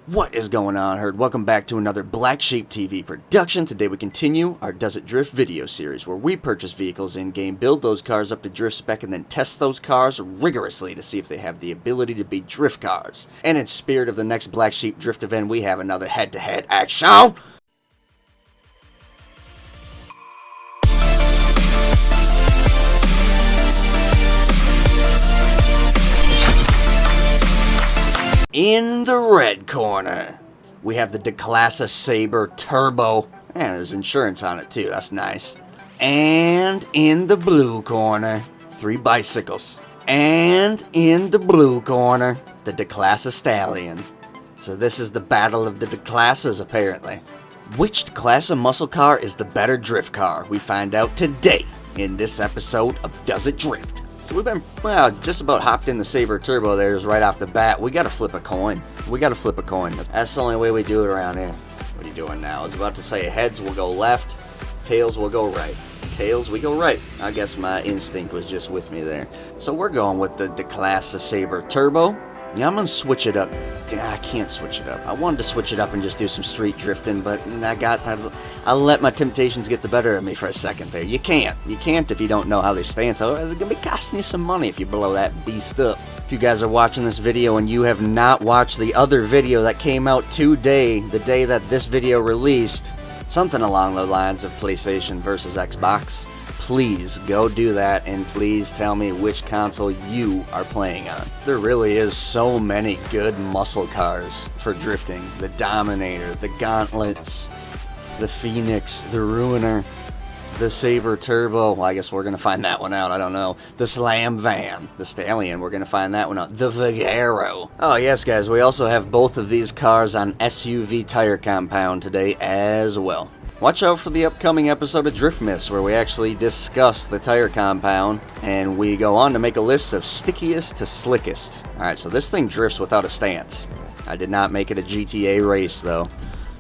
What is going on, Herd? Welcome back to another Black Sheep TV production. Today we continue our Does It Drift video series, where we purchase vehicles in-game, build those cars up to drift spec, and then test those cars rigorously to see if they have the ability to be drift cars. And in spirit of the next Black Sheep Drift event, we have another head-to-head action! In the red corner, we have the Declasse Saber Turbo. And there's insurance on it too, that's nice. And in the blue corner, 3 bicycles. And in the blue corner, the Declasse Stallion. So this is the battle of the Declasses, apparently. Which Declasse muscle car is the better drift car? We find out today in this episode of Does It Drift? We've been, well, just about hopped in the Saber Turbo there just right off the bat. We gotta flip a coin. That's the only way we do it around here. What are you doing now? I was about to say heads will go left, tails will go right. Tails, we go right. I guess my instinct was just with me there. So we're going with the Declasse Saber Turbo. Yeah, I'm gonna switch it up. I can't switch it up. I wanted to switch it up and just do some street drifting, but I'll let my temptations get the better of me for a second there. You can't if you don't know how they stand, so it's gonna be costing you some money if you blow that beast up. If you guys are watching this video and you have not watched the other video that came out today, the day that this video released, something along the lines of PlayStation versus Xbox, please go do that, and please tell me which console you are playing on. There really is so many good muscle cars for drifting. The Dominator, the Gauntlets, the Phoenix, the Ruiner, the Saber Turbo. Well, I guess we're going to find that one out. I don't know. The Slam Van, the Stallion. We're going to find that one out. The Vagero. Oh, yes, guys. We also have both of these cars on SUV Tire Compound today as well. Watch out for the upcoming episode of Drift Myths, where we actually discuss the tire compound, and we go on to make a list of stickiest to slickest. Alright, so this thing drifts without a stance. I did not make it a GTA race, though.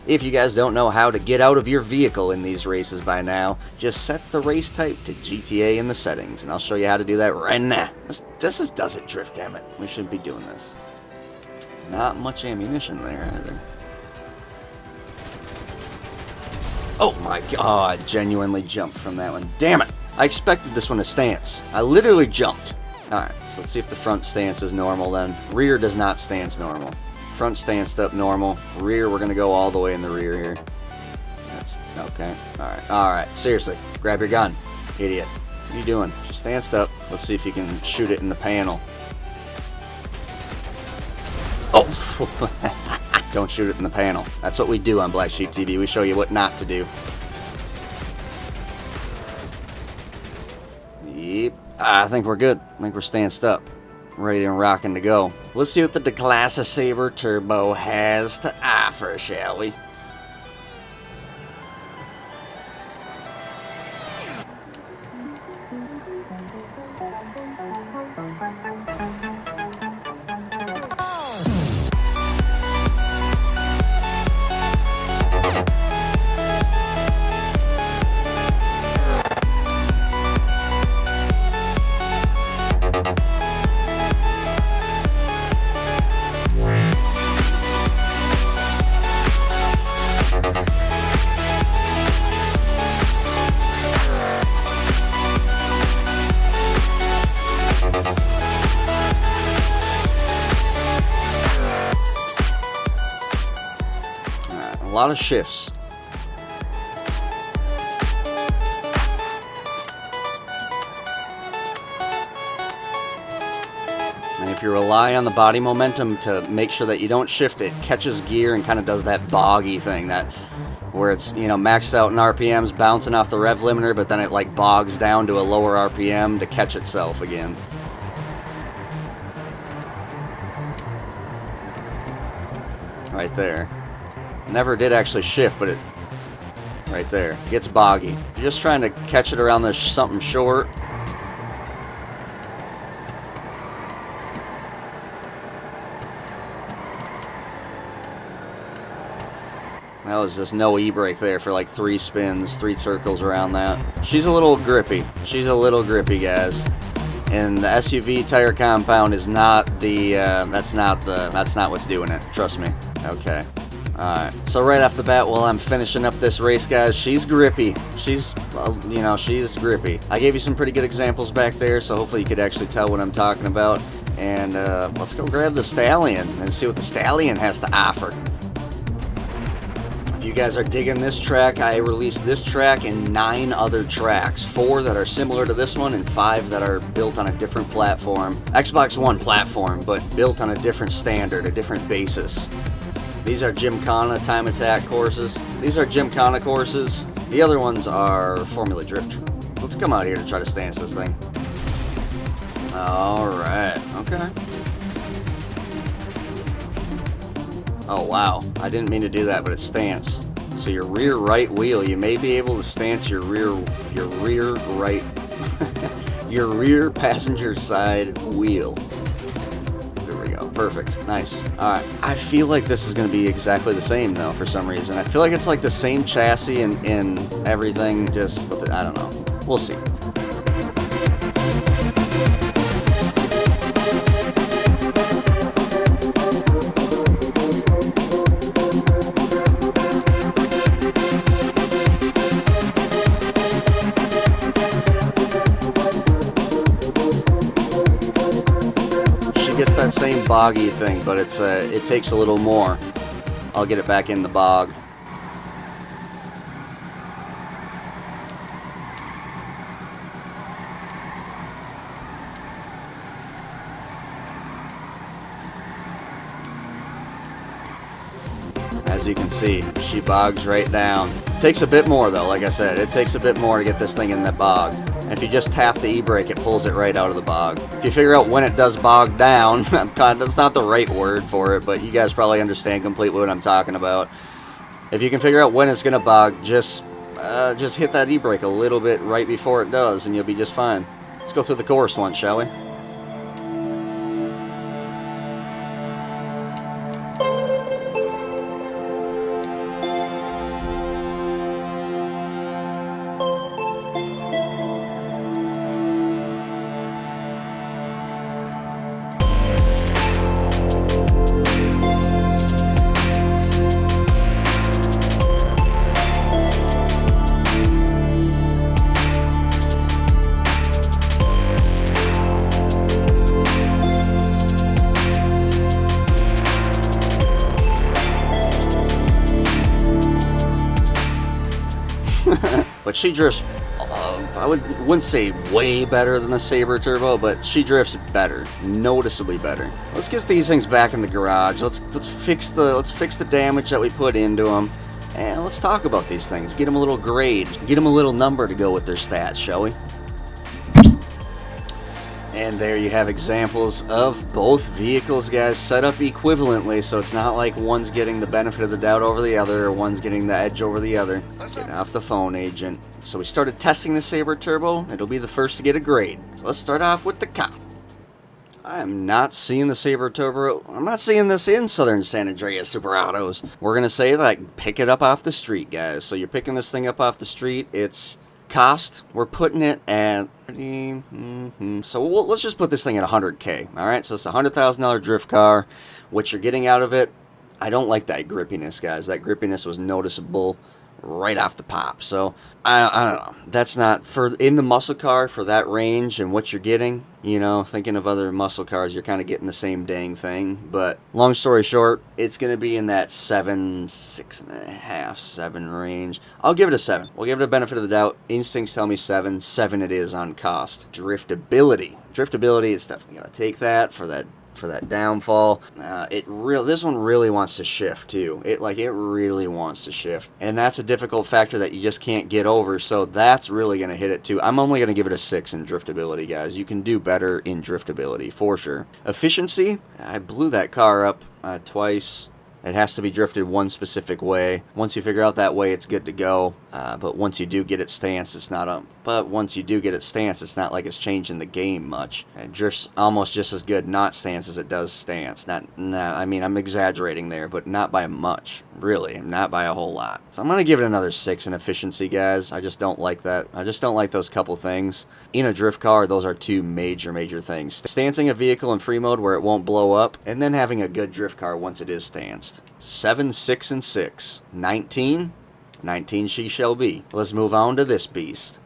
If you guys don't know how to get out of your vehicle in these races by now, just set the race type to GTA in the settings, and I'll show you how to do that right now. This Does It Drift, damn it. We should be doing this. Not much ammunition there, either. Oh my god, I genuinely jumped from that one. Damn it! I expected this one to stance. I literally jumped. Alright, so let's see if the front stance is normal then. Rear does not stance normal. Front stanced up normal. Rear, we're gonna go all the way in the rear here. That's okay. Alright, seriously. Grab your gun. Idiot. What are you doing? Just stanced up. Let's see if you can shoot it in the panel. Oh! Don't shoot it in the panel. That's what we do on Black Sheep TV. We show you what not to do. Yep. I think we're good. I think we're stanced up. Ready and rocking to go. Let's see what the Declasse Saber Turbo has to offer, shall we? A lot of shifts. And if you rely on the body momentum to make sure that you don't shift, it catches gear and kind of does that boggy thing, that where it's, you know, maxed out in RPMs, bouncing off the rev limiter, but then it like bogs down to a lower RPM to catch itself again. Right there. Never did actually shift, but it right there gets boggy. If you're just trying to catch it around this something short, that was just no e-brake there for like 3 spins, 3 circles around that. She's a little grippy. She's a little grippy, guys. And the SUV tire compound is not the, that's not what's doing it. Trust me. Okay. Alright. So right off the bat, while I'm finishing up this race, guys, she's grippy. She's, you know, she's grippy. I gave you some pretty good examples back there, so hopefully you could actually tell what I'm talking about. And let's go grab the Stallion and see what the Stallion has to offer. If you guys are digging this track, I released this track and 9 other tracks. 4 that are similar to this one and 5 that are built on a different platform. Xbox One platform, but built on a different standard, a different basis. These are Gymkhana time attack courses. These are Gymkhana courses. The other ones are Formula Drift. Let's come out here to try to stance this thing. Alright, okay. Oh wow, I didn't mean to do that, but it's stance. So your rear right wheel, you may be able to stance your rear right, your rear passenger side wheel. There we go, perfect, nice. All right, I feel like this is going to be exactly the same though for some reason. I feel like it's like the same chassis and everything, just with I don't know. We'll see. Gets that same boggy thing, but it's it takes a little more. I'll get it back in the bog. As you can see, she bogs right down. Takes a bit more though, like I said, it takes a bit more to get this thing in that bog. And if you just tap the e-brake, it pulls it right out of the bog. If you figure out when it does bog down, that's not the right word for it, but you guys probably understand completely what I'm talking about. If you can figure out when it's going to bog, just hit that e-brake a little bit right before it does, and you'll be just fine. Let's go through the course once, shall we? But she drifts, I wouldn't say way better than the Saber Turbo, but she drifts better, noticeably better. Let's get these things back in the garage. Let's fix the damage that we put into them, and let's talk about these things. Get them a little grade, get them a little number to go with their stats, shall we? And there you have examples of both vehicles, guys, set up equivalently, so it's not like one's getting the benefit of the doubt over the other, or one's getting the edge over the other. Get off the phone, agent. So we started testing the Saber Turbo. It'll be the first to get a grade. So let's start off with the cop. I am not seeing the Saber Turbo. I'm not seeing this in Southern San Andreas Super Autos. We're going to say, like, pick it up off the street, guys. So you're picking this thing up off the street. It's cost, we're putting it at so let's just put this thing at 100K. all right, so it's a $100,000 drift car. What you're getting out of it, I don't like that grippiness, guys. That grippiness was noticeable right off the pop. So I don't know, that's not for in the muscle car for that range and what you're getting. You know, thinking of other muscle cars, you're kind of getting the same dang thing. But long story short, it's going to be in that 7, 6.5, 7 range. I'll give it a 7. We'll give it a benefit of the doubt. Instincts tell me 7. 7 it is on cost. Driftability, it's definitely going to take that for that downfall. This one really wants to shift too. It really wants to shift, and that's a difficult factor that you just can't get over. So that's really going to hit it too. I'm only going to give it a 6 in driftability, guys. You can do better in driftability for sure. Efficiency, I blew that car up twice. It has to be drifted one specific way. Once you figure out that way, it's good to go. But once you do get it stanced, it's not like it's changing the game much. It drifts almost just as good not stance as it does stance. I mean, I'm exaggerating there, but not by much. Really, not by a whole lot. So I'm going to give it another 6 in efficiency, guys. I just don't like that. I just don't like those couple things. In a drift car, those are two major things. Stancing a vehicle in free mode where it won't blow up, and then having a good drift car once it is stanced. 7, 6, and 6. 19 she shall be. Let's move on to this beast.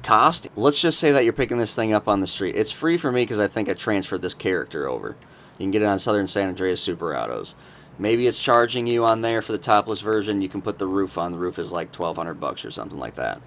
Cost, let's just say that you're picking this thing up on the street. It's free for me because I think I transferred this character over. You can get it on Southern San Andreas Super Autos. Maybe it's charging you on there for the topless version. You can put the roof on. The roof is like $1,200 or something like that.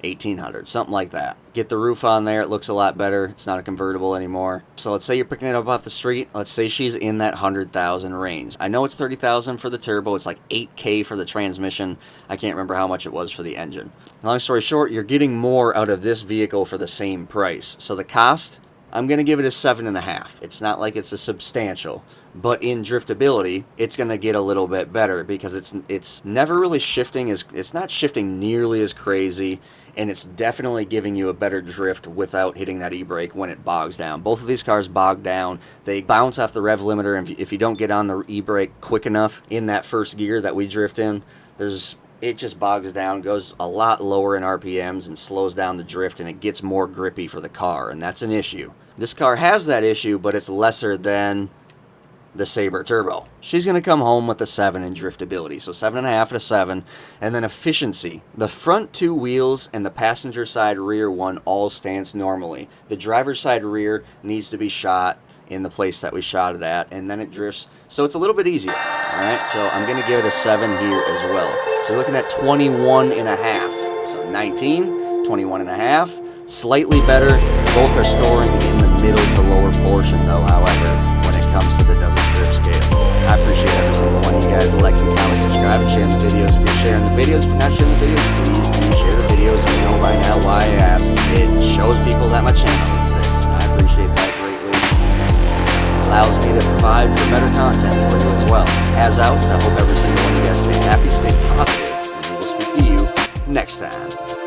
$1,800, something like that. Get the roof on there. It looks a lot better. It's not a convertible anymore. So let's say you're picking it up off the street. Let's say she's in that 100,000 range. I know it's 30,000 for the turbo. It's like $8K for the transmission. I can't remember how much it was for the engine. Long story short, you're getting more out of this vehicle for the same price. So the cost, I'm going to give it a 7.5. It's not like it's a substantial. But in driftability, it's going to get a little bit better because it's never really shifting it's not shifting nearly as crazy, and it's definitely giving you a better drift without hitting that e-brake when it bogs down. Both of these cars bog down. They bounce off the rev limiter, and if you don't get on the e-brake quick enough in that first gear that we drift in, it just bogs down, goes a lot lower in RPMs and slows down the drift, and it gets more grippy for the car, and that's an issue. This car has that issue, but it's lesser than the Saber Turbo. She's going to come home with a 7 in driftability, so 7.5 out of 7. And then efficiency. The front 2 wheels and the passenger side rear one all stance normally. The driver's side rear needs to be shot in the place that we shot it at, and then it drifts. So it's a little bit easier. Alright, so I'm going to give it a 7 here as well. So you're looking at 21.5. So 19, 21.5. Slightly better. Both are storing in the middle to lower portion though, however, when it comes to the dozen drift scale. I appreciate every single one of you guys liking, comment, subscribe, and sharing the videos. If you're sharing the videos, if you're not sharing the videos, please do share the videos. You know by now why I ask. It shows people that my channel exists. I appreciate that greatly. It allows me to provide for better content for you as well. As out, I hope every single one of you guys stay happy, stay positive, and we will speak to you next time.